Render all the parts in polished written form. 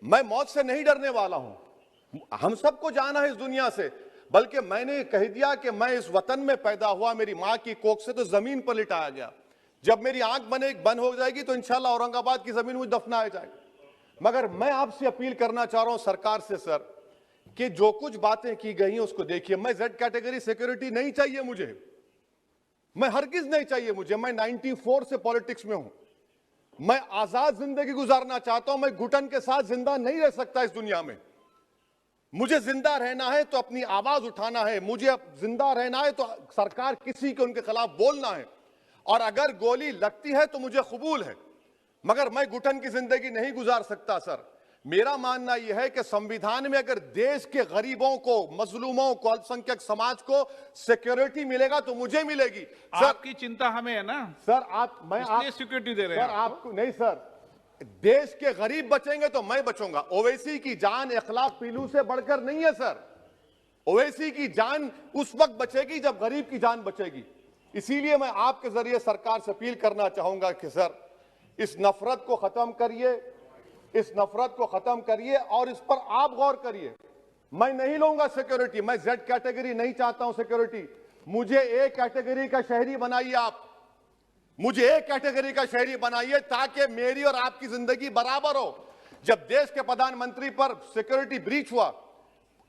मैं मौत से नहीं डरने वाला हूं, हम सबको जाना है इस दुनिया से, बल्कि मैंने कह दिया कि मैं इस वतन में पैदा हुआ, मेरी मां की कोख से तो जमीन पर लिटाया गया। जब मेरी आंख बंद हो जाएगी तो इंशाल्लाह औरंगाबाद की जमीन मुझे दफनाया जाएगा। मगर मैं आपसे अपील करना चाह रहा हूं सरकार से सर, कि जो कुछ बातें की गई हैं उसको देखिए। मैं जेड कैटेगरी सिक्योरिटी नहीं चाहिए मुझे, मैं हरगिज नहीं चाहिए मुझे। मैं 94 से पॉलिटिक्स में हूं, मैं आजाद जिंदगी गुजारना चाहता हूं। मैं घुटन के साथ जिंदा नहीं रह सकता इस दुनिया में। मुझे जिंदा रहना है तो अपनी आवाज उठाना है, मुझे जिंदा रहना है तो सरकार किसी के उनके खिलाफ बोलना है, और अगर गोली लगती है तो मुझे कबूल है, मगर मैं घुटन की जिंदगी नहीं गुजार सकता सर। मेरा मानना यह है कि संविधान में अगर देश के गरीबों को, मजलूमों को, अल्पसंख्यक समाज को सिक्योरिटी मिलेगा तो मुझे मिलेगी सर। आपकी चिंता हमें है ना सर, मैं इसलिए सिक्योरिटी दे रहे हैं सर आपको नहीं सर, देश के गरीब बचेंगे तो मैं बचूंगा। ओवैसी की जान इखलाक पीलू से बढ़कर नहीं है सर। ओवैसी की जान उस वक्त बचेगी जब गरीब की जान बचेगी। इसीलिए मैं आपके जरिए सरकार से अपील करना चाहूंगा कि सर, इस नफरत को खत्म करिए, इस नफरत को खत्म करिए और इस पर आप गौर करिए। मैं नहीं लूंगा सिक्योरिटी, मैं जेड कैटेगरी नहीं चाहता हूं सिक्योरिटी। मुझे ए कैटेगरी का शहरी बनाइए आप, मुझे ए कैटेगरी का शहरी बनाइए ताकि मेरी और आपकी जिंदगी बराबर हो। जब देश के प्रधानमंत्री पर सिक्योरिटी ब्रीच हुआ,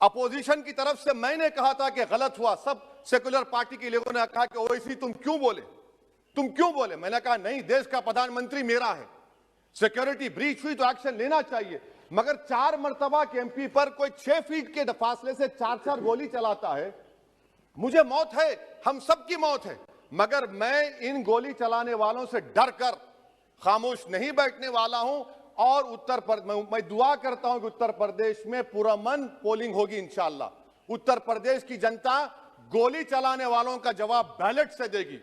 अपोजिशन की तरफ से मैंने कहा था कि गलत हुआ। सब सेकुलर पार्टी के लोगों ने कहा कि ओवैसी तुम क्यों बोले। मैंने कहा नहीं, देश का प्रधानमंत्री मेरा है, सिक्योरिटी ब्रीच हुई तो एक्शन लेना चाहिए। मगर 4 मर्तबा के एमपी पर कोई 6 फीट के फासले से 4-4 गोली चलाता है। मुझे मौत है, हम सबकी मौत है, मगर मैं इन गोली चलाने वालों से डरकर खामोश नहीं बैठने वाला हूं। और मैं दुआ करता हूं कि उत्तर प्रदेश में पुरअमन पोलिंग होगी इंशाअल्लाह। उत्तर प्रदेश की जनता गोली चलाने वालों का जवाब बैलेट से देगी,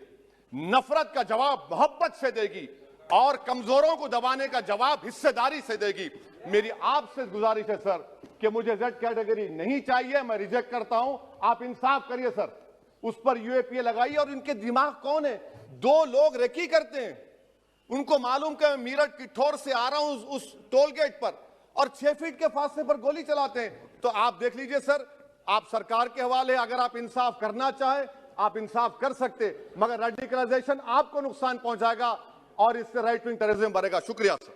नफरत का जवाब मोहब्बत से देगी, और कमजोरों को दबाने का जवाब हिस्सेदारी से देगी। मेरी आपसे गुजारिश है सर कि मुझे जेड कैटेगरी नहीं चाहिए, मैं रिजेक्ट करता हूं। आप इंसाफ करिए सर, उस पर यूएपीए लगाइए। और इनके दिमाग कौन है? 2 लोग रेकी करते हैं, उनको मालूम कि मैं मीरठ किठौर से आ रहा हूं उस टोल गेट पर, और 6 फीट के फासले पर गोली चलाते हैं। तो आप देख लीजिए सर, आप सरकार के हवाले, अगर आप इंसाफ करना चाहे आप इंसाफ कर सकते, मगर रेडिकलाइजेशन आपको नुकसान पहुंचाएगा और इससे राइट विंग टेररिज्म बढ़ेगा। शुक्रिया सर।